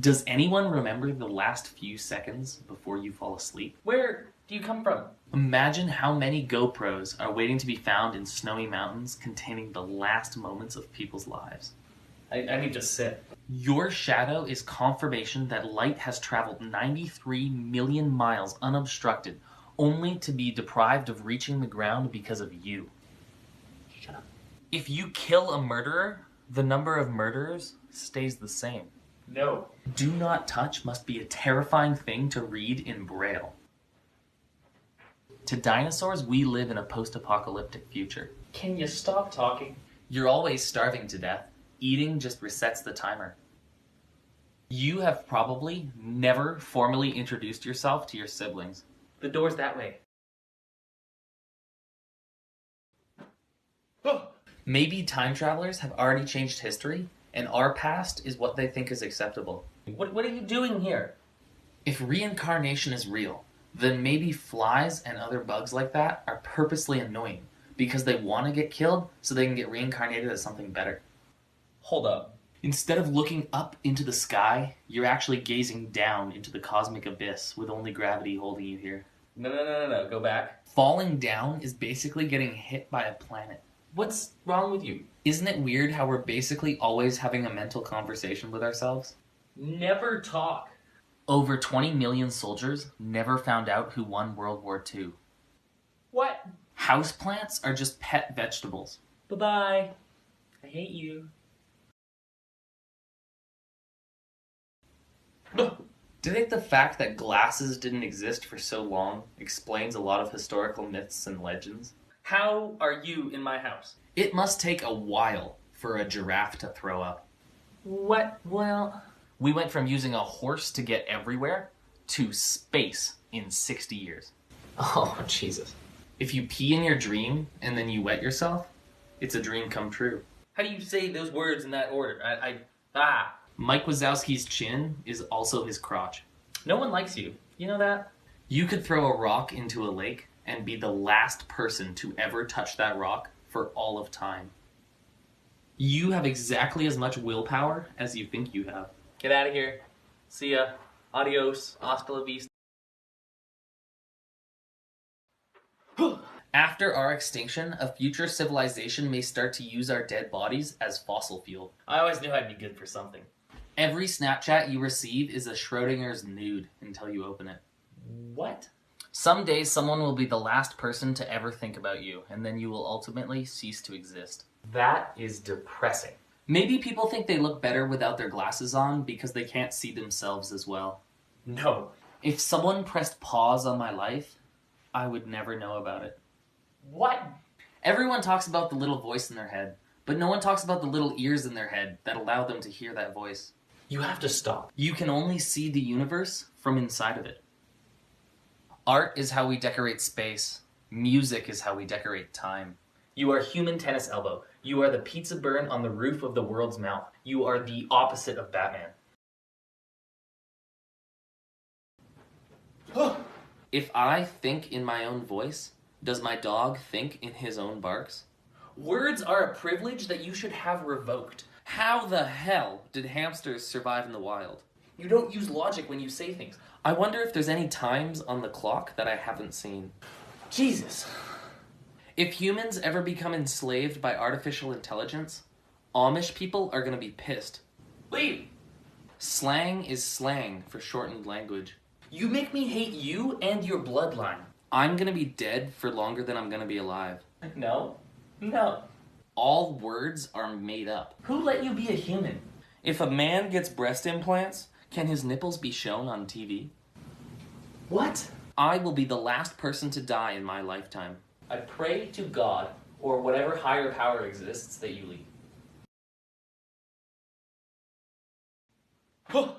Does anyone remember the last few seconds before you fall asleep? Where do you come from? Imagine how many GoPros are waiting to be found in snowy mountains containing the last moments of people's lives. I need to sit. Your shadow is confirmation that light has traveled 93 million miles unobstructed, only to be deprived of reaching the ground because of you. Shut up. If you kill a murderer, the number of murderers stays the same. No. Do not touch must be a terrifying thing to read in Braille. To dinosaurs, we live in a post-apocalyptic future. Can you stop talking? You're always starving to death. Eating just resets the timer. You have probably never formally introduced yourself to your siblings. The door's that way. Maybe time travelers have already changed history, and our past is what they think is acceptable. What are you doing here? If reincarnation is real, then maybe flies and other bugs like that are purposely annoying because they want to get killed so they can get reincarnated as something better. Hold up. Instead of looking up into the sky, you're actually gazing down into the cosmic abyss with only gravity holding you here. No. Go back. Falling down is basically getting hit by a planet. What's wrong with you? Isn't it weird how we're basically always having a mental conversation with ourselves? Never talk. Over 20 million soldiers never found out who won World War II. What? Houseplants are just pet vegetables. Bye-bye. I hate you. Do you think the fact that glasses didn't exist for so long explains a lot of historical myths and legends? How are you in my house? It must take a while for a giraffe to throw up. What? Well... We went from using a horse to get everywhere to space in 60 years. Oh, Jesus. If you pee in your dream and then you wet yourself, it's a dream come true. How do you say those words in that order? Mike Wazowski's chin is also his crotch. No one likes you. You know that? You could throw a rock into a lake and be the last person to ever touch that rock for all of time. You have exactly as much willpower as you think you have. Get out of here. See ya. Adios. Hasta la vista. After our extinction, a future civilization may start to use our dead bodies as fossil fuel. I always knew I'd be good for something. Every Snapchat you receive is a Schrodinger's nude until you open it. What? Someday someone will be the last person to ever think about you, and then you will ultimately cease to exist. That is depressing. Maybe people think they look better without their glasses on because they can't see themselves as well. No. If someone pressed pause on my life, I would never know about it. What? Everyone talks about the little voice in their head, but no one talks about the little ears in their head that allow them to hear that voice. You have to stop. You can only see the universe from inside of it. Art is how we decorate space. Music is how we decorate time. You are human tennis elbow. You are the pizza burn on the roof of the world's mouth. You are the opposite of Batman. If I think in my own voice, does my dog think in his own barks? Words are a privilege that you should have revoked. How the hell did hamsters survive in the wild? You don't use logic when you say things. I wonder if there's any times on the clock that I haven't seen. Jesus. If humans ever become enslaved by artificial intelligence, Amish people are going to be pissed. Leave. Slang is slang for shortened language. You make me hate you and your bloodline. I'm going to be dead for longer than I'm going to be alive. No. All words are made up. Who let you be a human? If a man gets breast implants, can his nipples be shown on TV? What? I will be the last person to die in my lifetime. I pray to God, or whatever higher power exists, that you leave.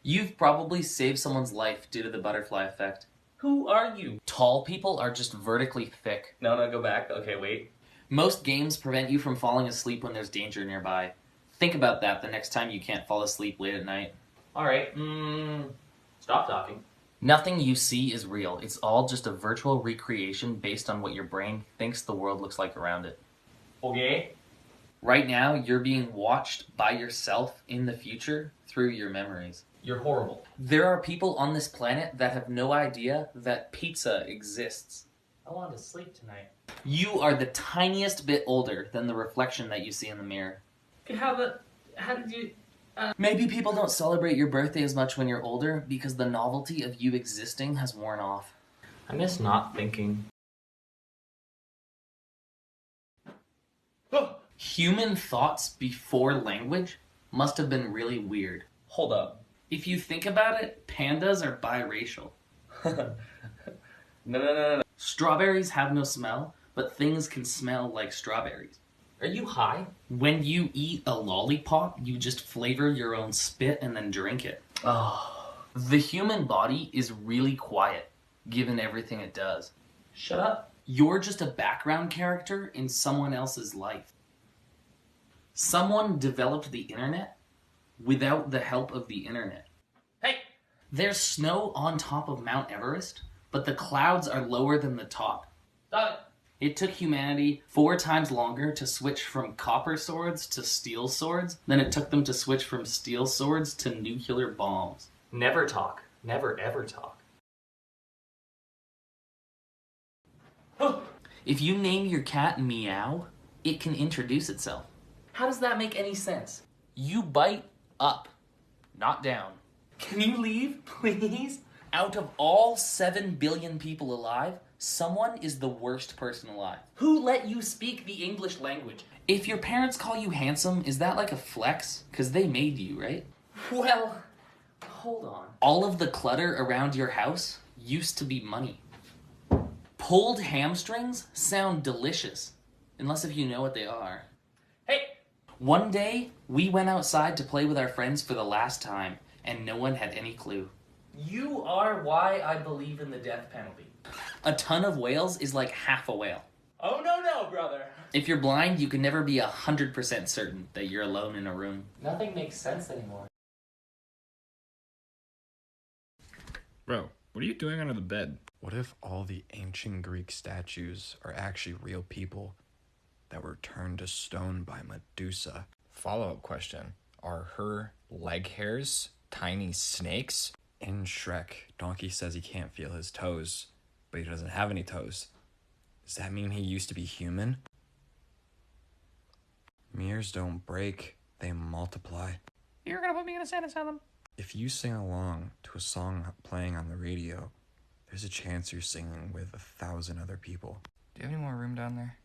You've probably saved someone's life due to the butterfly effect. Who are you? Tall people are just vertically thick. No, go back. Okay, wait. Most games prevent you from falling asleep when there's danger nearby. Think about that the next time you can't fall asleep late at night. Alright, stop talking. Nothing you see is real. It's all just a virtual recreation based on what your brain thinks the world looks like around it. Okay. Right now, you're being watched by yourself in the future through your memories. You're horrible. There are people on this planet that have no idea that pizza exists. I want to sleep tonight. You are the tiniest bit older than the reflection that you see in the mirror. How did you... Maybe people don't celebrate your birthday as much when you're older because the novelty of you existing has worn off. I miss not thinking. Human thoughts before language must have been really weird. Hold up. If you think about it, pandas are biracial. No. Strawberries have no smell, but things can smell like strawberries. Are you high? When you eat a lollipop, you just flavor your own spit and then drink it. Oh. The human body is really quiet, given everything it does. Shut up. You're just a background character in someone else's life. Someone developed the internet without the help of the internet. Hey! There's snow on top of Mount Everest, but the clouds are lower than the top. Stop It took humanity 4 times longer to switch from copper swords to steel swords than it took them to switch from steel swords to nuclear bombs. it. Never talk. Never ever talk. If you name your cat Meow, it can introduce itself. How does that make any sense? You bite up, not down. Can you leave, please? Out of all 7 billion people alive, someone is the worst person alive. Who let you speak the English language? If your parents call you handsome, is that like a flex? Because they made you, right? Well, hold on. All of the clutter around your house used to be money. Pulled hamstrings sound delicious, unless if you know what they are. Hey! One day, we went outside to play with our friends for the last time, and no one had any clue. You are why I believe in the death penalty. A ton of whales is like half a whale. Oh, no, brother. If you're blind, you can never be 100% certain that you're alone in a room. Nothing makes sense anymore. Bro, what are you doing under the bed? What if all the ancient Greek statues are actually real people that were turned to stone by Medusa? Follow-up question. Are her leg hairs tiny snakes? In Shrek, Donkey says he can't feel his toes, but he doesn't have any toes. Does that mean he used to be human? Mirrors don't break, they multiply. You're gonna put me in a sand asylum. If you sing along to a song playing on the radio, there's a chance you're singing with 1,000 other people. Do you have any more room down there?